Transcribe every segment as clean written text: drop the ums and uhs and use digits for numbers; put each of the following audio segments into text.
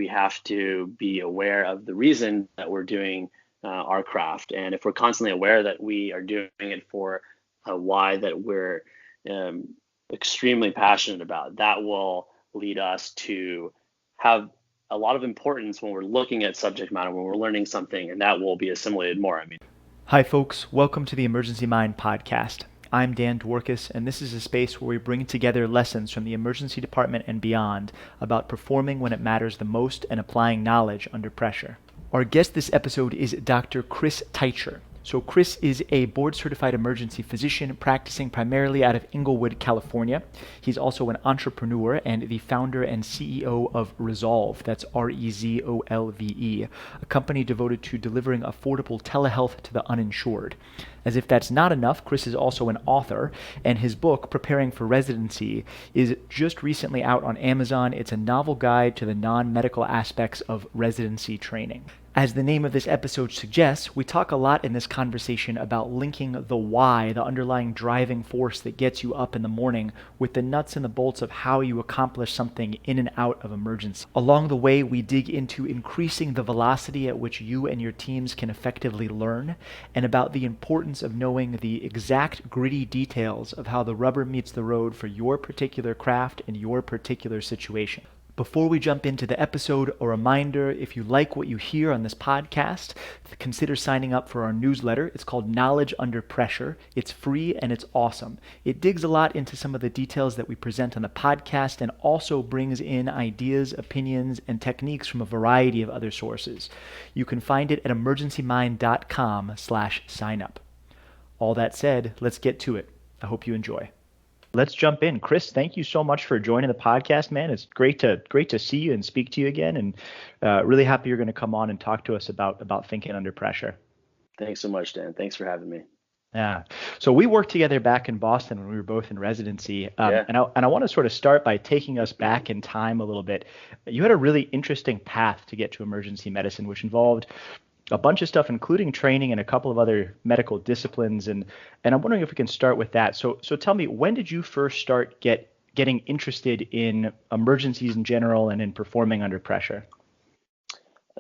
have to be aware of the reason that we're doing our craft. And if we're constantly aware that we are doing it for a why that we're extremely passionate about, that will lead us to have a lot of importance when we're looking at subject matter, when we're learning something, and that will be assimilated more. Hi, folks. Welcome to the Emergency Mind podcast. I'm Dan Dworkis, and this is a space where we bring together lessons from the emergency department and beyond about performing when it matters the most and applying knowledge under pressure. Our guest this episode is Dr. Chris Taicher. So Chris is a board-certified emergency physician practicing primarily out of Inglewood, California. He's also an entrepreneur and the founder and CEO of Resolve, that's Rezolve, a company devoted to delivering affordable telehealth to the uninsured. As if that's not enough, Chris is also an author, and his book, Preparing for Residency, is just recently out on Amazon. It's a novel guide to the non-medical aspects of residency training. As the name of this episode suggests, we talk a lot in this conversation about linking the why, the underlying driving force that gets you up in the morning, with the nuts and the bolts of how you accomplish something in and out of emergency. Along the way, we dig into increasing the velocity at which you and your teams can effectively learn, and about the importance of knowing the exact gritty details of how the rubber meets the road for your particular craft and your particular situation. Before we jump into the episode, a reminder, if you like what you hear on this podcast, consider signing up for our newsletter. It's called Knowledge Under Pressure. It's free and it's awesome. It digs a lot into some of the details that we present on the podcast and also brings in ideas, opinions, and techniques from a variety of other sources. You can find it at emergencymind.com/signup. All that said, let's get to it. I hope you enjoy. Let's jump in. Chris, thank you so much for joining the podcast, man. It's great to see you and speak to you again, and really happy you're going to come on and talk to us about thinking under pressure. Thanks so much, Dan. Thanks for having me. Yeah. So we worked together back in Boston when we were both in residency. Yeah. And I want to sort of start by taking us back in time a little bit. You had a really interesting path to get to emergency medicine, which involved a bunch of stuff, including training and a couple of other medical disciplines. And I'm wondering if we can start with that. So tell me, when did you first start getting interested in emergencies in general and in performing under pressure?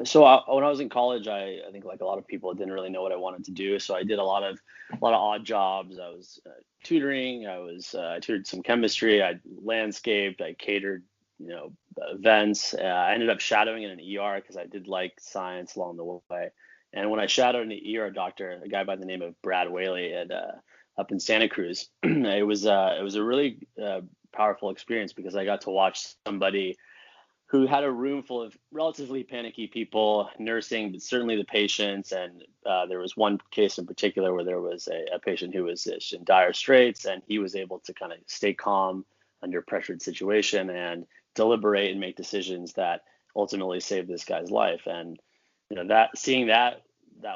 So when I was in college, I think like a lot of people didn't really know what I wanted to do. So I did a lot of odd jobs. I was tutoring. I tutored some chemistry. I landscaped. I catered, events. I ended up shadowing in an ER because I did like science along the way. And when I shadowed an ER doctor, a guy by the name of Brad Whaley up in Santa Cruz, it was a really powerful experience because I got to watch somebody who had a room full of relatively panicky people, nursing, but certainly the patients. And there was one case in particular where there was a patient who was in dire straits, and he was able to kind of stay calm under a pressured situation and deliberate and make decisions that ultimately saved this guy's life. And seeing that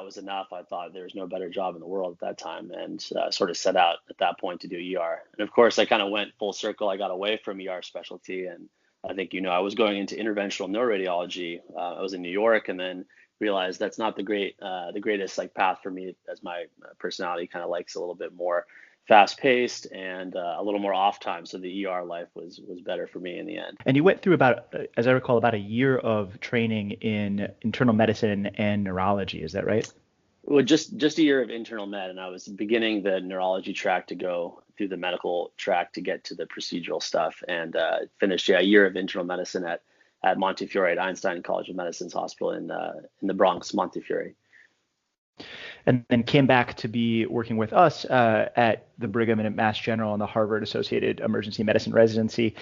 was enough. I thought there was no better job in the world at that time, and sort of set out at that point to do ER. And of course, I kind of went full circle. I got away from ER specialty, and I think I was going into interventional neuroradiology. I was in New York, and then realized that's not the greatest path for me, as my personality kind of likes a little bit more fast-paced and a little more off time. So the ER life was better for me in the end. And you went through as I recall, about a year of training in internal medicine and neurology. Is that right? Well, just a year of internal med, and I was beginning the neurology track to go through the medical track to get to the procedural stuff, and finished a year of internal medicine at Montefiore, at Einstein College of Medicine's hospital in the Bronx, Montefiore. And then came back to be working with us at the Brigham and at Mass General and the Harvard Associated Emergency Medicine Residency,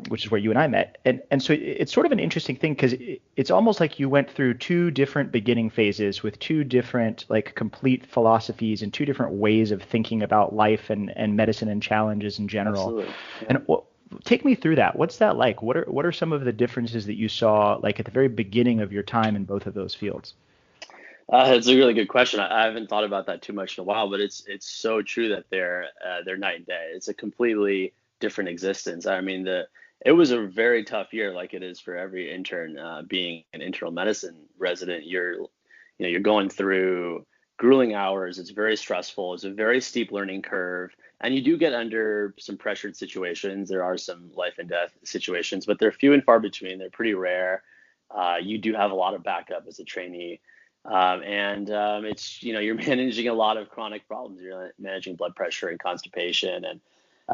which is where you and I met. And so it's sort of an interesting thing because it's almost like you went through two different beginning phases with two different complete philosophies and two different ways of thinking about life and medicine and challenges in general. Absolutely. Yeah. And take me through that. What's that like? What are some of the differences that you saw at the very beginning of your time in both of those fields? It's a really good question. I haven't thought about that too much in a while, but it's so true that they're night and day. It's a completely different existence. I mean, it was a very tough year, like it is for every intern. Being an internal medicine resident, you're going through grueling hours. It's very stressful. It's a very steep learning curve, and you do get under some pressured situations. There are some life and death situations, but they're few and far between. They're pretty rare. you do have a lot of backup as a trainee. It's, you're managing a lot of chronic problems. You're managing blood pressure and constipation,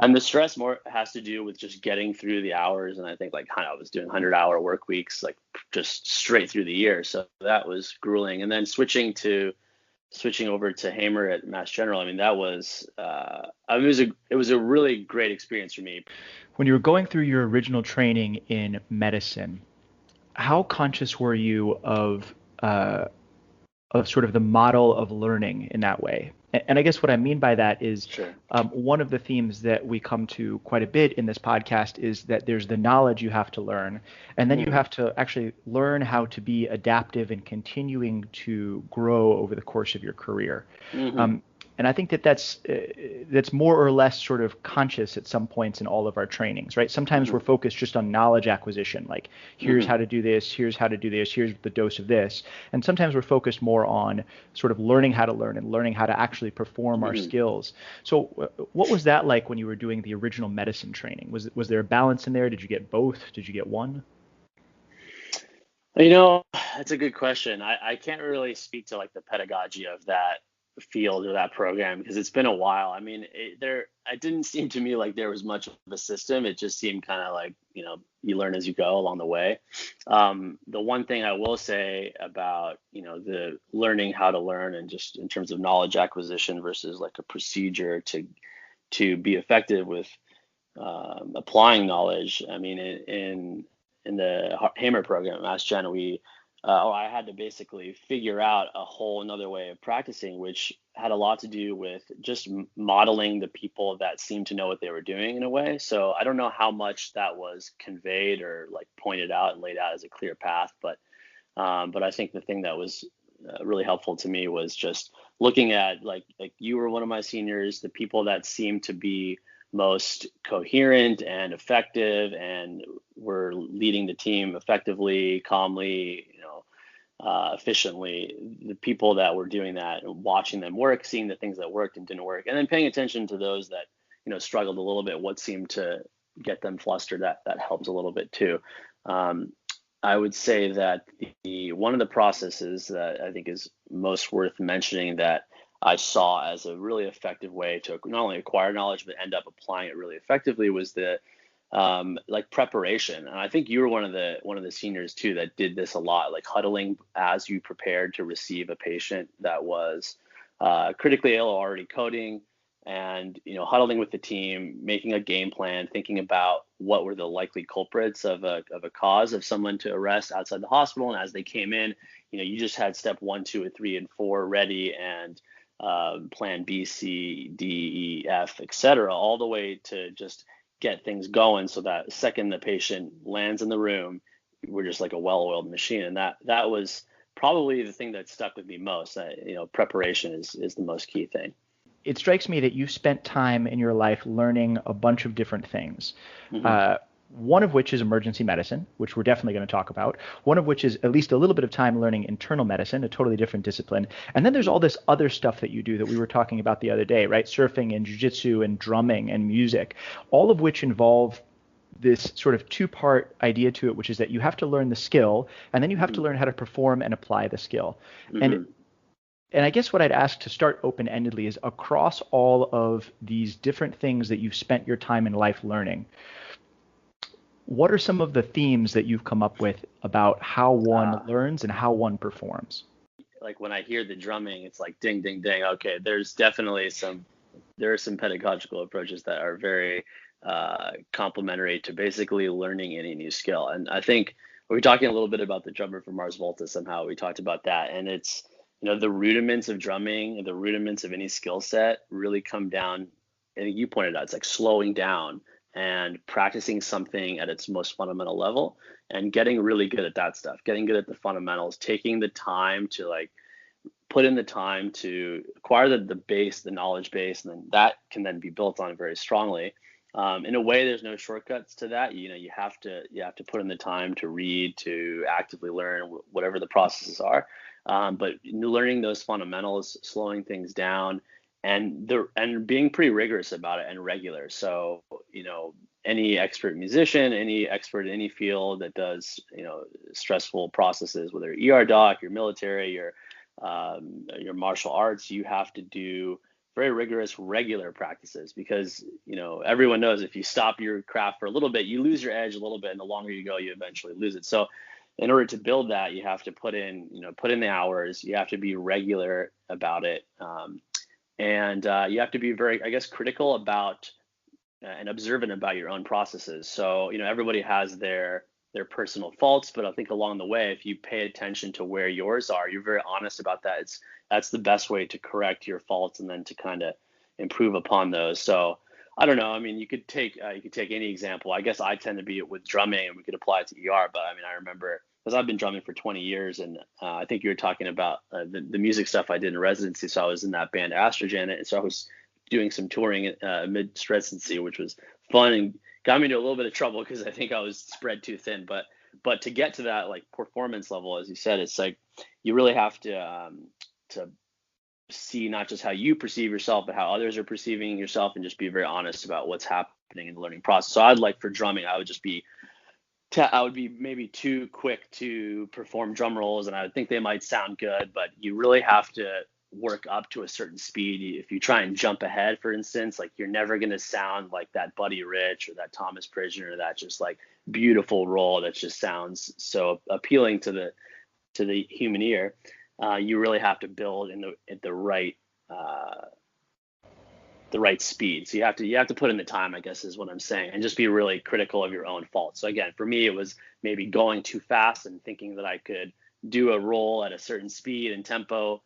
and the stress more has to do with just getting through the hours. And I think like I was doing 100-hour work weeks, like just straight through the year. So that was grueling. And then switching over to Hamer at Mass General, I mean, that was, it was a really great experience for me. When you were going through your original training in medicine, how conscious were you of sort of the model of learning in that way? And I guess what I mean by that is Sure. one of the themes that we come to quite a bit in this podcast is that there's the knowledge you have to learn, and then you have to actually learn how to be adaptive and continuing to grow over the course of your career. And I think that that's more or less sort of conscious at some points in all of our trainings, right? Sometimes we're focused just on knowledge acquisition, like here's how to do this, here's how to do this, here's the dose of this. And sometimes we're focused more on sort of learning how to learn and learning how to actually perform our skills. So what was that like when you were doing the original medicine training? Was there a balance in there? Did you get both? Did you get one? That's a good question. I can't really speak to like the pedagogy of that field or that program because it's been a while. I mean, it didn't seem to me like there was much of a system. It just seemed kind of like, you learn as you go along the way. The one thing I will say about, the learning how to learn and just in terms of knowledge acquisition versus like a procedure to be effective with applying knowledge. I mean, in the Hamer program at Mass Gen, I had to basically figure out a whole another way of practicing, which had a lot to do with just modeling the people that seemed to know what they were doing in a way. So I don't know how much that was conveyed or like pointed out and laid out as a clear path, but I think the thing that was really helpful to me was just looking at like you were one of my seniors, the people that seemed to be most coherent and effective and were leading the team effectively, calmly, efficiently, the people that were doing that, watching them work, seeing the things that worked and didn't work, and then paying attention to those that, struggled a little bit, what seemed to get them flustered, that helped a little bit too. I would say that one of the processes that I think is most worth mentioning that I saw as a really effective way to not only acquire knowledge but end up applying it really effectively was the like preparation. And I think you were one of the seniors too that did this a lot, like huddling as you prepared to receive a patient that was critically ill or already coding, and huddling with the team, making a game plan, thinking about what were the likely culprits of a cause of someone to arrest outside the hospital. And as they came in, you just had step 1, 2, and 3, and 4 ready, and plan B, C, D, E, F, etc., all the way to just get things going so that the second the patient lands in the room, we're just like a well-oiled machine. And that was probably the thing that stuck with me most. Preparation is the most key thing. It strikes me that you've spent time in your life learning a bunch of different things. One of which is emergency medicine, which we're definitely going to talk about. One of which is at least a little bit of time learning internal medicine, a totally different discipline. And then there's all this other stuff that you do that we were talking about the other day, right? Surfing and jiu-jitsu and drumming and music, all of which involve this sort of two-part idea to it, which is that you have to learn the skill, and then you have to learn how to perform and apply the skill. And I guess what I'd ask to start open-endedly is across all of these different things that you've spent your time in life learning, what are some of the themes that you've come up with about how one learns and how one performs? Like when I hear the drumming, it's like ding, ding, ding. Okay, there's definitely there are some pedagogical approaches that are very complementary to basically learning any new skill. And I think we were talking a little bit about the drummer from Mars Volta somehow. We talked about that. And it's, the rudiments of drumming and the rudiments of any skill set really come down. I think you pointed out, it's like slowing down and practicing something at its most fundamental level and getting really good at that stuff, getting good at the fundamentals, taking the time to like put in the time to acquire the base, the knowledge base, and then that can then be built on very strongly. In a way, there's no shortcuts to that. You have to put in the time to read, to actively learn, whatever the processes are. But learning those fundamentals, slowing things down, and being pretty rigorous about it and regular. So, any expert musician, any expert in any field that does, stressful processes, whether ER doc, your military, your martial arts, you have to do very rigorous, regular practices because, everyone knows if you stop your craft for a little bit, you lose your edge a little bit, and the longer you go, you eventually lose it. So in order to build that, you have to put in the hours, you have to be regular about it. And you have to be very, I guess, critical about and observant about your own processes. So, everybody has their personal faults, but I think along the way, if you pay attention to where yours are, you're very honest about that. That's the best way to correct your faults and then to kind of improve upon those. So I don't know. I mean, you could take any example. I guess I tend to be with drumming, and we could apply it to ER. But I mean, I remember because I've been drumming for 20 years, and I think you were talking about the music stuff I did in residency. So I was in that band Astrogen, and so I was doing some touring mid residency, which was fun and got me into a little bit of trouble because I think I was spread too thin. But to get to that like performance level, as you said, it's like you really have to see not just how you perceive yourself, but how others are perceiving yourself, and just be very honest about what's happening in the learning process. So I'd like for drumming, I would be maybe too quick to perform drum rolls, and I would think they might sound good, but you really have to work up to a certain speed. If you try and jump ahead, for instance, like you're never going to sound like that Buddy Rich or that Thomas Prisoner, that just like beautiful roll that just sounds so appealing to the human ear. You really have to build at the right speed. So you have to put in the time, I guess is what I'm saying, and just be really critical of your own faults. So again, for me, it was maybe going too fast and thinking that I could do a roll at a certain speed and tempo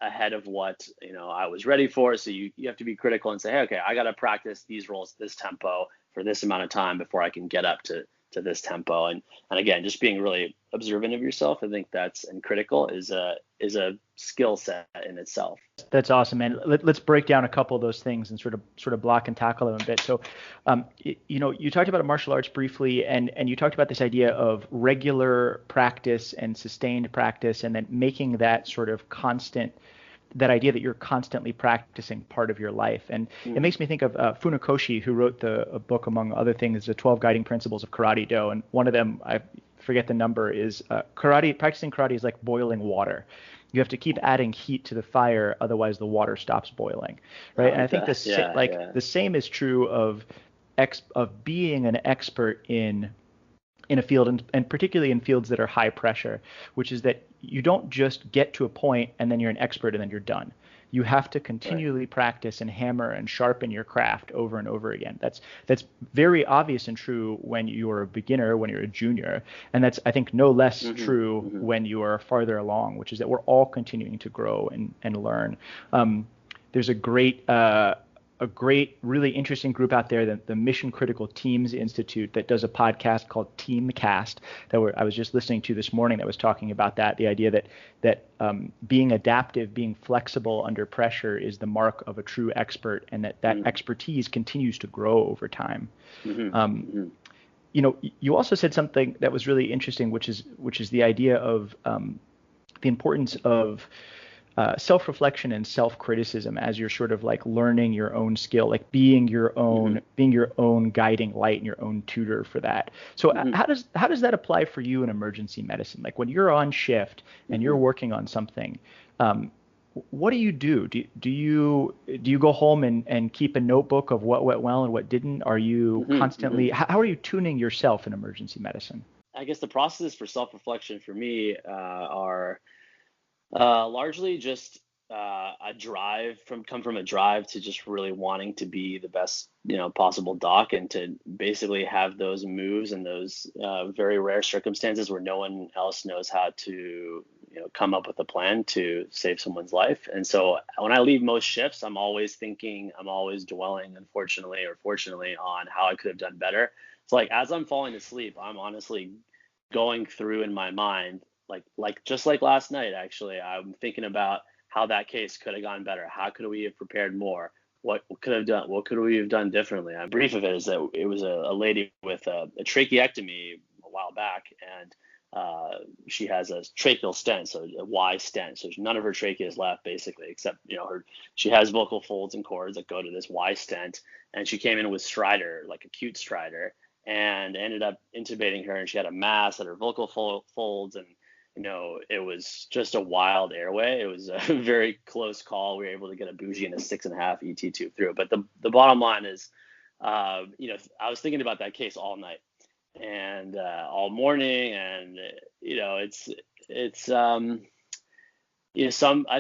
ahead of what I was ready for. So you have to be critical and say, hey, okay, I got to practice these rolls, this tempo for this amount of time before I can get up to this tempo. And again, just being really observant of yourself, I think and critical is a skill set in itself. That's awesome, man. Let's break down a couple of those things and sort of block and tackle them a bit. So, you talked about martial arts briefly, and you talked about this idea of regular practice and sustained practice, and then making that sort of constant, that idea that you're constantly practicing part of your life. And it makes me think of Funakoshi, who wrote a book, among other things, the 12 Guiding Principles of Karate Do. And one of them, I forget the number, is practicing karate is like boiling water. You have to keep adding heat to the fire, otherwise the water stops boiling, right? And I think the same is true of being an expert in a field, and particularly in fields that are high pressure, which is that you don't just get to a point and then you're an expert and then you're done. You have to continually practice and hammer and sharpen your craft over and over again. That's very obvious and true when you're a beginner, when you're a junior, and that's, I think, no less true when you are farther along, which is that we're all continuing to grow and learn. There's a great, really interesting group out there, the Mission Critical Teams Institute, that does a podcast called Teamcast that I was just listening to this morning, that was talking about that, the idea that being adaptive, being flexible under pressure is the mark of a true expert, and that expertise continues to grow over time. You also said something that was really interesting, which is the idea of the importance of self-reflection and self-criticism as you're sort of like learning your own skill, like being your own guiding light and your own tutor for that. So how does that apply for you in emergency medicine? Like when you're on shift and you're working on something, what do you do? Do you go home and keep a notebook of what went well and what didn't? Are you constantly, how are you tuning yourself in emergency medicine? I guess the processes for self-reflection for me are largely just come from a drive to just really wanting to be the best, possible doc, and to basically have those moves and those very rare circumstances where no one else knows how to, come up with a plan to save someone's life. And so when I leave most shifts, I'm always dwelling, unfortunately or fortunately, on how I could have done better. So like as I'm falling asleep, I'm honestly going through in my mind, like just like last night, actually, I'm thinking about how that case could have gone better. How could we have prepared more? What could we have done differently? A brief of it is that it was a lady with a tracheectomy a while back, and she has a tracheal stent, so a Y stent. So none of her trachea is left, basically, except she has vocal folds and cords that go to this Y stent. And she came in with stridor, like acute stridor, and ended up intubating her. And she had a mass at her vocal folds, and it was just a wild airway. It was a very close call. We were able to get a bougie and a 6.5 ET tube through. But the bottom line is, I was thinking about that case all night and all morning, and I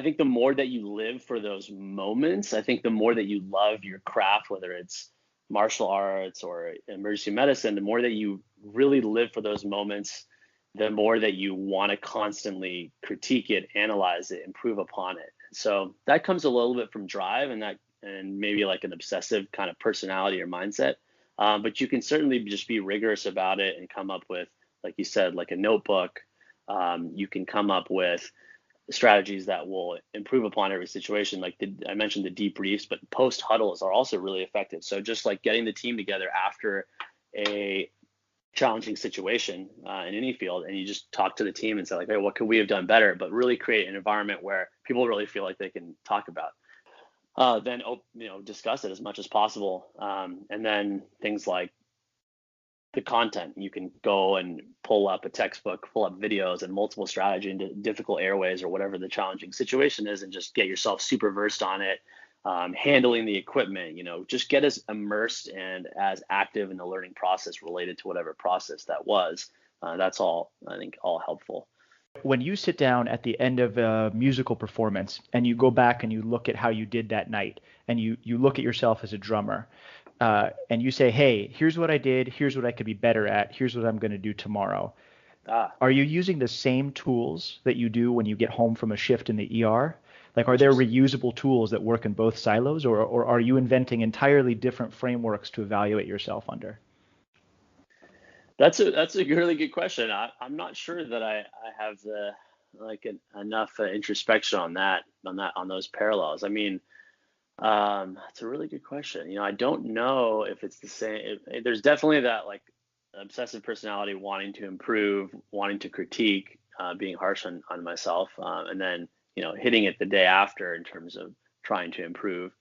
think the more that you live for those moments, I think the more that you love your craft, whether it's martial arts or emergency medicine, the more that you really live for those moments, the more that you want to constantly critique it, analyze it, improve upon it. So that comes a little bit from drive and maybe like an obsessive kind of personality or mindset. But you can certainly just be rigorous about it and come up with, like you said, like a notebook. You can come up with strategies that will improve upon every situation. Like I mentioned the debriefs, but post huddles are also really effective. So just like getting the team together after a challenging situation in any field, and you just talk to the team and say like, hey, what could we have done better? But really create an environment where people really feel like they can talk about. Then discuss it as much as possible. And then things like the content, you can go and pull up a textbook, pull up videos and multiple strategy into difficult airways or whatever the challenging situation is, and just get yourself super versed on it. Handling the equipment, just get as immersed and as active in the learning process related to whatever process that was. That's all, I think, all helpful. When you sit down at the end of a musical performance and you go back and you look at how you did that night, and you look at yourself as a drummer, and you say, hey, here's what I did, here's what I could be better at, here's what I'm going to do tomorrow. Are you using the same tools that you do when you get home from a shift in the ER? Like, are there reusable tools that work in both silos, or are you inventing entirely different frameworks to evaluate yourself under? That's a really good question. I'm not sure that I have enough introspection on those parallels. I mean, it's a really good question. I don't know if it's the same. There's definitely that like obsessive personality, wanting to improve, wanting to critique, being harsh on myself, and then hitting it the day after in terms of trying to improve,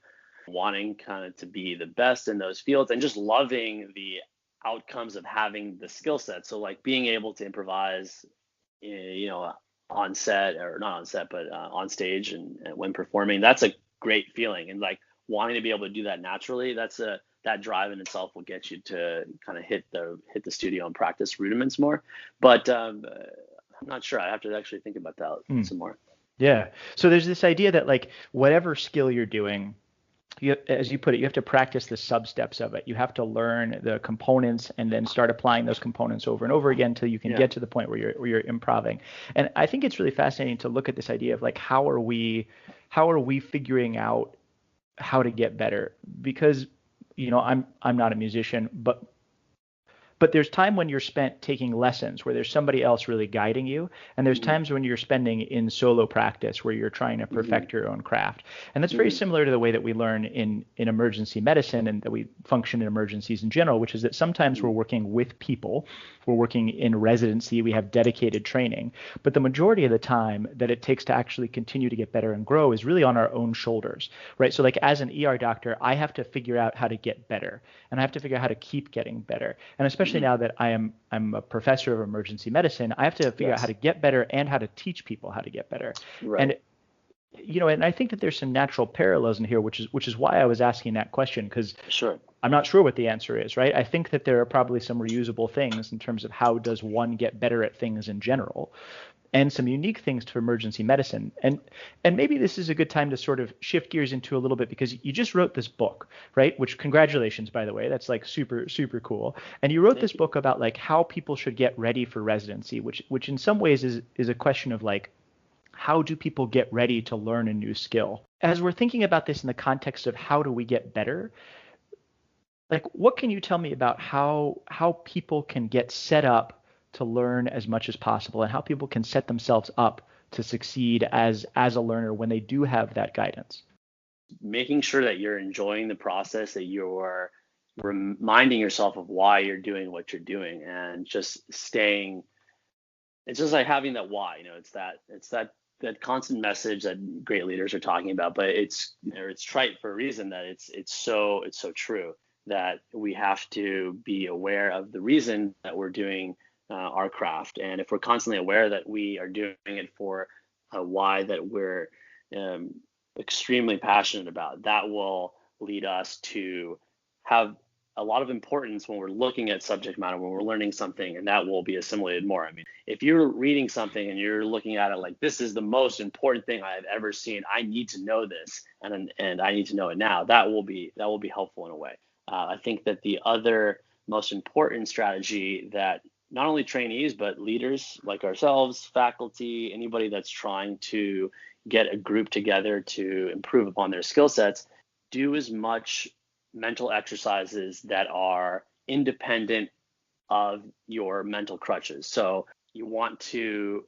wanting kind of to be the best in those fields, and just loving the outcomes of having the skill set. So like being able to improvise, on set, or not on set, but on stage and when performing, that's a great feeling. And like wanting to be able to do that naturally, that drive in itself will get you to kind of hit the studio and practice rudiments more. But I'm not sure. I have to actually think about that some more. Yeah. So there's this idea that like whatever skill you're doing, as you put it, you have to practice the sub-steps of it. You have to learn the components and then start applying those components over and over again until you can get to the point where you're improving. And I think it's really fascinating to look at this idea of like how are we figuring out how to get better? Because I'm not a musician, but there's time when you're spent taking lessons where there's somebody else really guiding you. And there's times when you're spending in solo practice where you're trying to perfect your own craft. And that's very similar to the way that we learn in emergency medicine and that we function in emergencies in general, which is that sometimes we're working with people. We're working in residency. We have dedicated training. But the majority of the time that it takes to actually continue to get better and grow is really on our own shoulders, right? So like as an ER doctor, I have to figure out how to get better. And I have to figure out how to keep getting better. And especially now that I'm a professor of emergency medicine, I have to figure out how to get better and how to teach people how to get better. Right. And I think that there's some natural parallels in here, which is why I was asking that question, because I'm not sure what the answer is, right? I think that there are probably some reusable things in terms of how does one get better at things in general, and some unique things to emergency medicine. And maybe this is a good time to sort of shift gears into a little bit, because you just wrote this book, right? Which, congratulations, by the way, that's like super, super cool. And you wrote this book about like how people should get ready for residency, which in some ways is a question of like, how do people get ready to learn a new skill? As we're thinking about this in the context of how do we get better, like what can you tell me about how people can get set up to learn as much as possible, and how people can set themselves up to succeed as a learner when they do have that guidance? Making sure that you're enjoying the process, that you're reminding yourself of why you're doing what you're doing, and just staying it's just like having that why, it's that constant message that great leaders are talking about, but it's trite for a reason, that it's so true, that we have to be aware of the reason that we're doing our craft. And if we're constantly aware that we are doing it for a why that we're um, extremely passionate about, that will lead us to have a lot of importance when we're looking at subject matter, when we're learning something, and that will be assimilated more. I mean, if you're reading something and you're looking at it like, this is the most important thing I've ever seen, I need to know this, and I need to know it now, that will be helpful in a way. I think that the other most important strategy that not only trainees but leaders like ourselves, faculty, anybody that's trying to get a group together to improve upon their skill sets, do as much mental exercises that are independent of your mental crutches. So you want to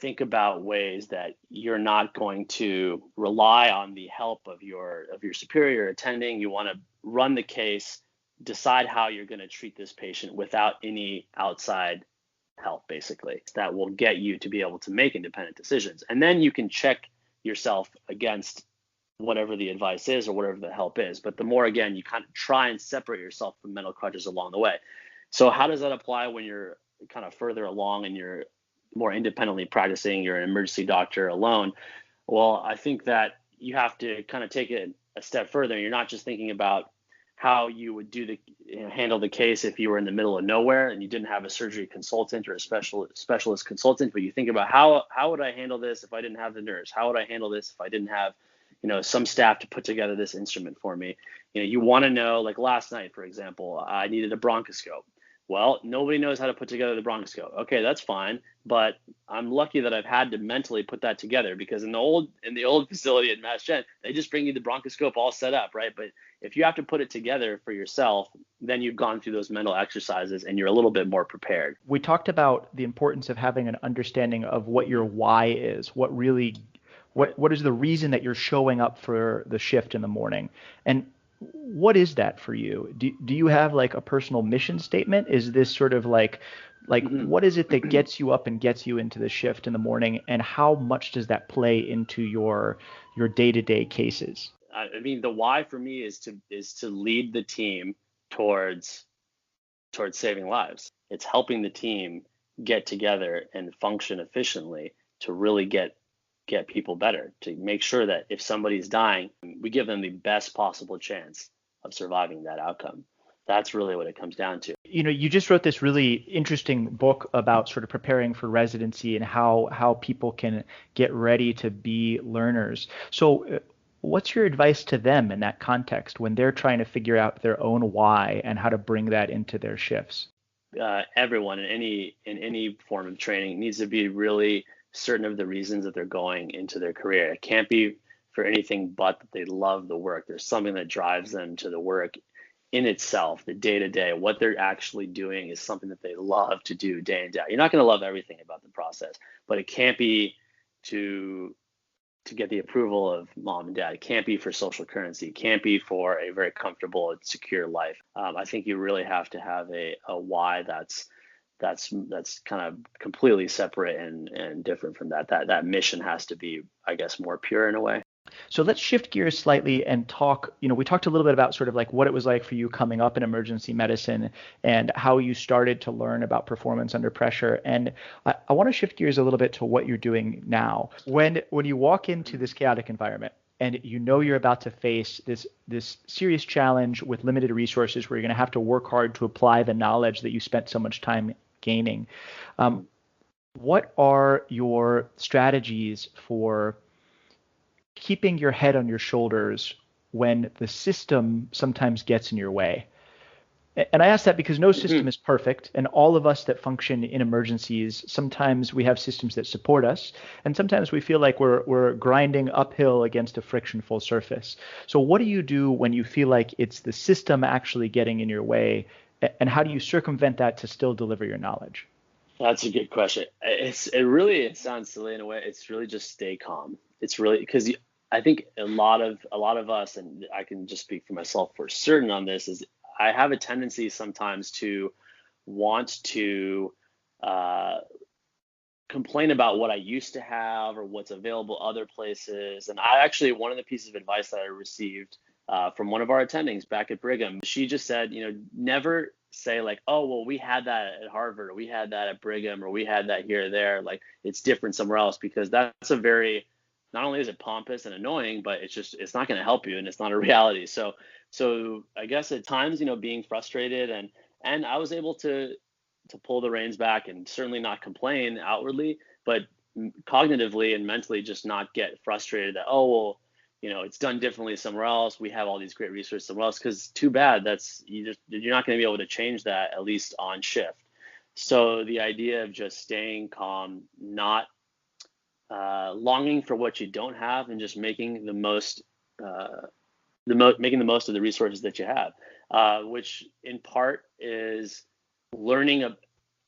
think about ways that you're not going to rely on the help of your superior attending. You want to run the case, decide how you're going to treat this patient without any outside help, basically. That will get you to be able to make independent decisions. And then you can check yourself against whatever the advice is or whatever the help is. But the more, again, you kind of try and separate yourself from mental crutches along the way. So how does that apply when you're kind of further along and you're more independently practicing, you're an emergency doctor alone? Well, I think that you have to kind of take it a step further. You're not just thinking about how you would handle the case if you were in the middle of nowhere and you didn't have a surgery consultant or a specialist consultant, but you think about how would I handle this if I didn't have the nurse? How would I handle this if I didn't have some staff to put together this instrument for me? You want to know, like last night, for example, I needed a bronchoscope. Well, nobody knows how to put together the bronchoscope. Okay, that's fine, but I'm lucky that I've had to mentally put that together, because in the old facility at Mass Gen, they just bring you the bronchoscope all set up, right? But if you have to put it together for yourself, then you've gone through those mental exercises and you're a little bit more prepared. We talked about the importance of having an understanding of what your why is, what is the reason that you're showing up for the shift in the morning. And what is that for you? Do you have like a personal mission statement? Is this sort of like what is it that gets you up and gets you into the shift in the morning, and how much does that play into your day-to-day cases? I mean, the why for me is to lead the team towards saving lives. It's helping the team get together and function efficiently to really get people better, to make sure that if somebody's dying, we give them the best possible chance of surviving that outcome. That's really what it comes down to. You just wrote this really interesting book about sort of preparing for residency and how people can get ready to be learners. So what's your advice to them in that context when they're trying to figure out their own why and how to bring that into their shifts? Everyone in any form of training needs to be really certain of the reasons that they're going into their career. It can't be for anything but that they love the work. There's something that drives them to the work in itself, the day to day. What they're actually doing is something that they love to do day in day out. You're not going to love everything about the process, but it can't be to get the approval of mom and dad. It can't be for social currency. It can't be for a very comfortable and secure life. I think you really have to have a why that's kind of completely separate and different from that. That mission has to be, I guess, more pure in a way. So let's shift gears slightly and talk, we talked a little bit about sort of like what it was like for you coming up in emergency medicine and how you started to learn about performance under pressure. And I want to shift gears a little bit to what you're doing now. When you walk into this chaotic environment and you're about to face this serious challenge with limited resources where you're going to have to work hard to apply the knowledge that you spent so much time gaining, what are your strategies for keeping your head on your shoulders when the system sometimes gets in your way? And I ask that because no system is perfect, and all of us that function in emergencies, sometimes we have systems that support us, and sometimes we feel like we're grinding uphill against a frictionful surface. So what do you do when you feel like it's the system actually getting in your way, and how do you circumvent that to still deliver your knowledge? That's a good question. It sounds silly in a way. It's really just stay calm. It's really because I think a lot of us, and I can just speak for myself for certain on this, is I have a tendency sometimes to want to complain about what I used to have or what's available other places. And I actually, one of the pieces of advice that I received from one of our attendings back at Brigham, she just said, never say like, oh, well, we had that at Harvard, or we had that at Brigham, or we had that here or there. Like, it's different somewhere else, because that's a very, not only is it pompous and annoying, but it's not going to help you, and it's not a reality. So I guess at times, being frustrated, and I was able to pull the reins back and certainly not complain outwardly, but cognitively and mentally just not get frustrated that, oh, well, it's done differently somewhere else. We have all these great resources somewhere else, because too bad. You're not going to be able to change that, at least on shift. So the idea of just staying calm, not longing for what you don't have, and just making the most making the most of the resources that you have, which in part is learning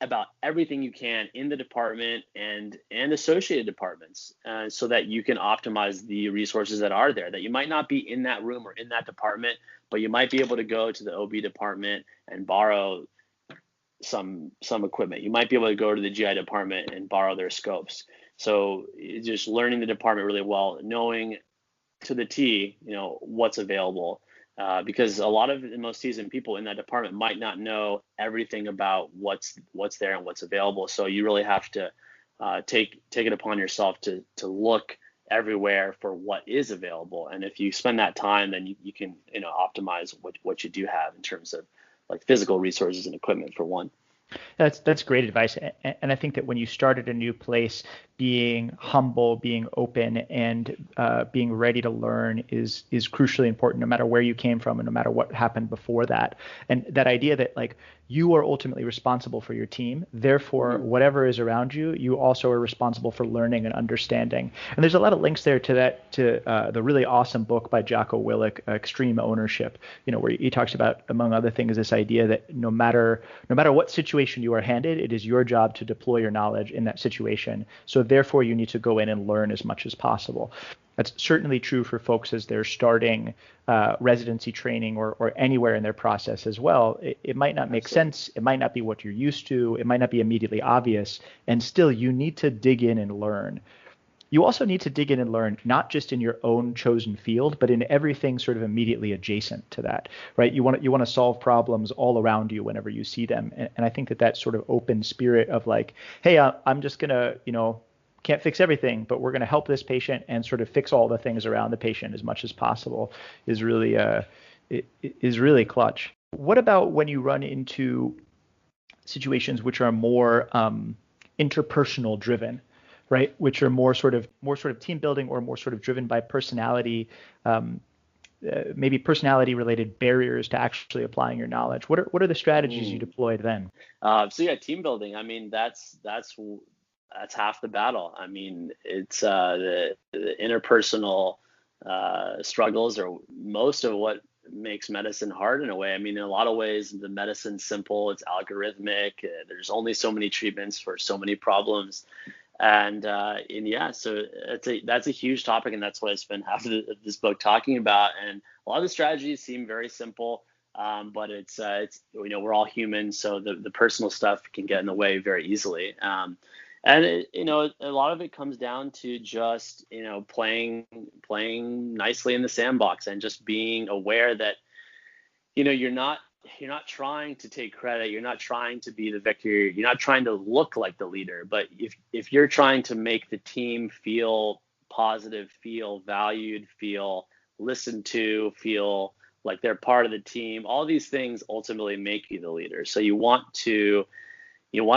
about everything you can in the department and associated departments, so that you can optimize the resources that are there, that you might not be in that room or in that department, but you might be able to go to the OB department and borrow some equipment. You might be able to go to the GI department and borrow their scopes. So just learning the department really well, knowing to the T, what's available. Because a lot of the most seasoned people in that department might not know everything about what's there and what's available. So you really have to take it upon yourself to look everywhere for what is available. And if you spend that time, then you can optimize what you do have in terms of like physical resources and equipment, for one. That's great advice. And I think that when you start at a new place, being humble, being open, and being ready to learn is crucially important, no matter where you came from and no matter what happened before that. And that idea that like you are ultimately responsible for your team, therefore whatever is around you, you also are responsible for learning and understanding. And there's a lot of links there to the really awesome book by Jocko Willink, Extreme Ownership, where he talks about, among other things, this idea that no matter what situation you are handed, it is your job to deploy your knowledge in that situation. So therefore, you need to go in and learn as much as possible. That's certainly true for folks as they're starting residency training or anywhere in their process as well. It might not make sense. It might not be what you're used to. It might not be immediately obvious. And still, you need to dig in and learn. You also need to dig in and learn, not just in your own chosen field, but in everything sort of immediately adjacent to that, right? You want to solve problems all around you whenever you see them. And I think that sort of open spirit of like, hey, I'm just going to, can't fix everything, but we're going to help this patient and sort of fix all the things around the patient as much as possible is really clutch. What about when you run into situations which are more interpersonal driven, right? Which are more sort of team building or more sort of driven by personality, maybe personality related barriers to actually applying your knowledge. What are the strategies you deployed then? So yeah, team building. I mean, that's half the battle. I mean, it's the interpersonal struggles are most of what makes medicine hard in a way. I mean, in a lot of ways, the medicine's simple. It's algorithmic. There's only so many treatments for so many problems. And yeah, so that's a huge topic, and that's what I spent half of this book talking about. And a lot of the strategies seem very simple, but it's we're all human, so the personal stuff can get in the way very easily. And a lot of it comes down to just playing nicely in the sandbox and just being aware that you're not trying to take credit. You're not trying to be the victor. You're not trying to look like the leader. But if you're trying to make the team feel positive, feel valued, feel listened to, feel like they're part of the team, all these things ultimately make you the leader. So you want to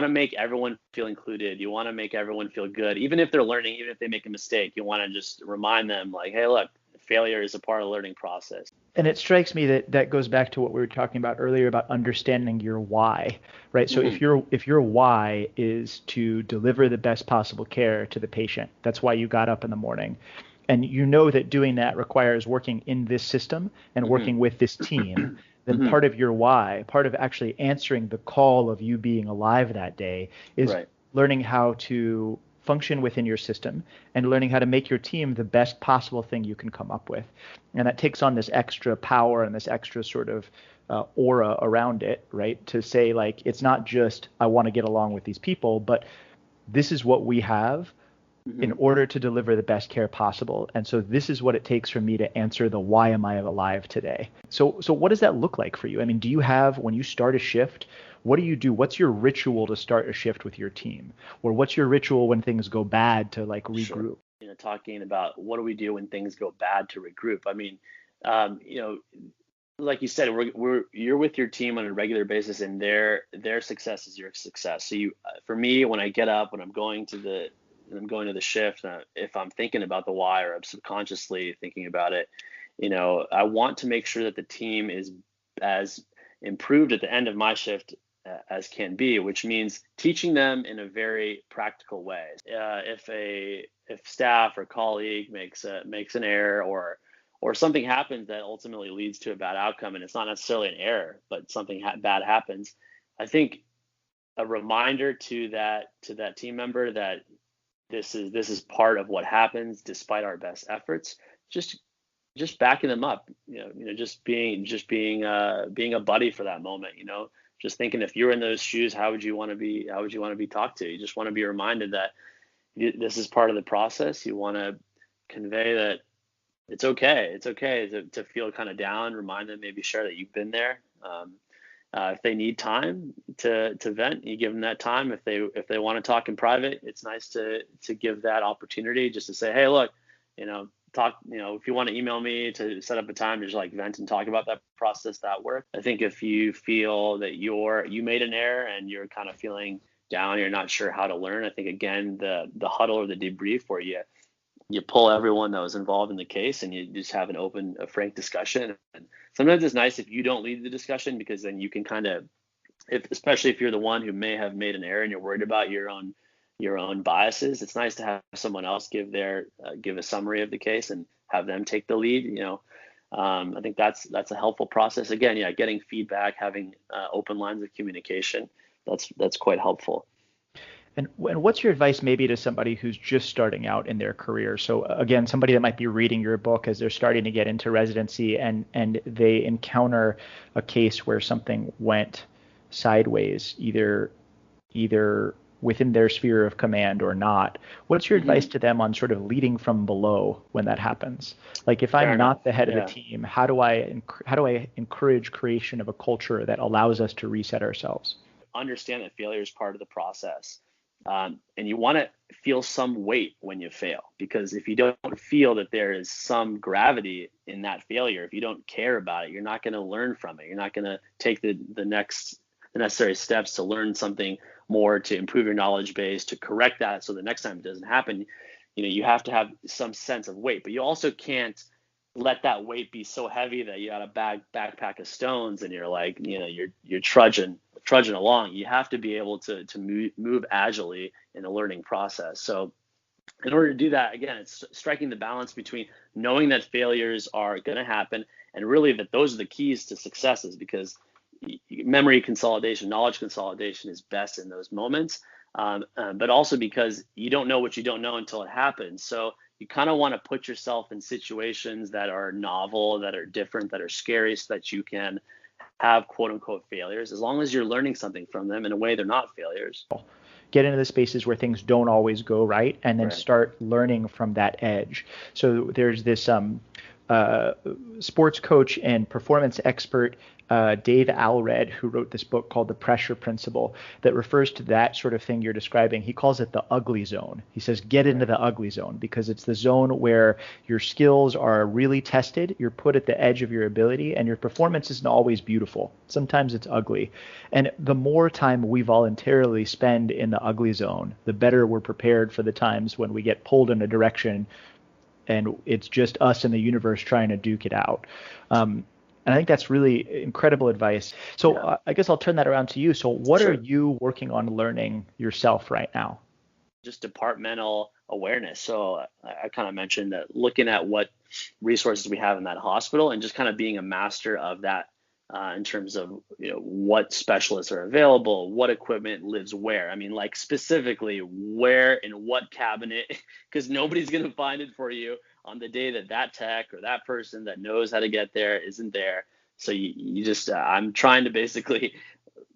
make everyone feel included. You want to make everyone feel good, even if they're learning, even if they make a mistake. You want to just remind them like, hey, look, failure is a part of the learning process. And it strikes me that goes back to what we were talking about earlier about understanding your why, right? So if your why is to deliver the best possible care to the patient, that's why you got up in the morning. And you know that doing that requires working in this system and working with this team. Then part of your why, part of actually answering the call of you being alive that day is learning how to function within your system and learning how to make your team the best possible thing you can come up with. And that takes on this extra power and this extra sort of aura around it, right? To say like, it's not just, I want to get along with these people, but this is what we have in Hmm. order to deliver the best care possible. And so this is what it takes for me to answer the why am I alive today? So what does that look like for you? I mean, do you have, when you start a shift, what do you do? What's your ritual to start a shift with your team? Or what's your ritual when things go bad to like Sure. regroup? Talking about what do we do when things go bad to regroup. I mean, you know, like you said, you're with your team on a regular basis, and their success is your success. So for me, when I get up, when I'm going to the shift, if I'm thinking about the why, or I'm subconsciously thinking about it, I want to make sure that the team is as improved at the end of my shift as can be, which means teaching them in a very practical way. If staff or colleague makes an error, or something happens that ultimately leads to a bad outcome, and it's not necessarily an error, but something bad happens, I think a reminder to that team member that this is part of what happens despite our best efforts. Just backing them up, just being a buddy for that moment. Just thinking, if you're in those shoes, how would you want to be talked to? You just want to be reminded that this is part of the process. You want to convey that it's okay to feel kind of down. Remind them, maybe share that you've been there. If they need time to vent, you give them that time. If they want to talk in private, it's nice to give that opportunity, just to say, hey, look, talk. If you want to email me to set up a time to just like vent and talk about that process, that work. I think if you feel that you made an error and you're kind of feeling down, you're not sure how to learn, I think, again, the huddle or the debrief, where you pull everyone that was involved in the case and you just have a frank discussion. And sometimes it's nice if you don't lead the discussion, because then you can kind of, especially if you're the one who may have made an error and you're worried about your own biases, it's nice to have someone else give a summary of the case and have them take the lead. I think that's a helpful process. Again, yeah, getting feedback, having open lines of communication. That's quite helpful. And what's your advice maybe to somebody who's just starting out in their career? So again, somebody that might be reading your book as they're starting to get into residency, and they encounter a case where something went sideways, either within their sphere of command or not. What's your advice Hmm. to them on sort of leading from below when that happens? Like if Fair I'm enough. not the head of the Yeah. team, how do I encourage creation of a culture that allows us to reset ourselves? Understand that failure is part of the process. And you want to feel some weight when you fail, because if you don't feel that there is some gravity in that failure, if you don't care about it, you're not going to learn from it. You're not going to take the necessary steps to learn something more, to improve your knowledge base, to correct that so the next time it doesn't happen. You have to have some sense of weight, but you also can't let that weight be so heavy that you got a backpack of stones and you're like, you're trudging along. You have to be able to move agilely in the learning process. So in order to do that, again, it's striking the balance between knowing that failures are going to happen, and really that those are the keys to successes, because memory consolidation, knowledge consolidation is best in those moments. But also because you don't know what you don't know until it happens. So you kind of want to put yourself in situations that are novel, that are different, that are scary, so that you can have quote unquote failures, as long as you're learning something from them in a way they're not failures. Get into the spaces where things don't always go right, and then Right. start learning from that edge. So there's this uh, sports coach and performance expert, Dave Alred, who wrote this book called The Pressure Principle, that refers to that sort of thing you're describing. He calls it the ugly zone. He says, get into Right. the ugly zone, because it's the zone where your skills are really tested, you're put at the edge of your ability, and your performance isn't always beautiful. Sometimes it's ugly. And the more time we voluntarily spend in the ugly zone, the better we're prepared for the times when we get pulled in a direction and it's just us and the universe trying to duke it out. And I think that's really incredible advice. So Yeah. I guess I'll turn that around to you. So what are Sure. you working on learning yourself right now? Just departmental awareness. So I kind of mentioned that, looking at what resources we have in that hospital and just kind of being a master of that, in terms of what specialists are available, what equipment lives where. I mean, like, specifically where in what cabinet, because nobody's going to find it for you on the day that tech or that person that knows how to get there isn't there. So you just I'm trying to basically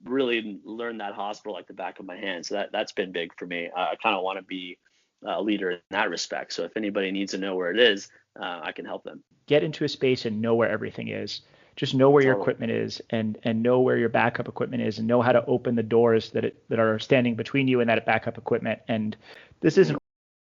really learned that hospital like the back of my hand. So that's been big for me. I kind of want to be a leader in that respect. So if anybody needs to know where it is, I can help them. Get into a space and know where everything is. Just know where your Totally. equipment is, and know where your backup equipment is, and know how to open the doors that are standing between you and that backup equipment. And this isn't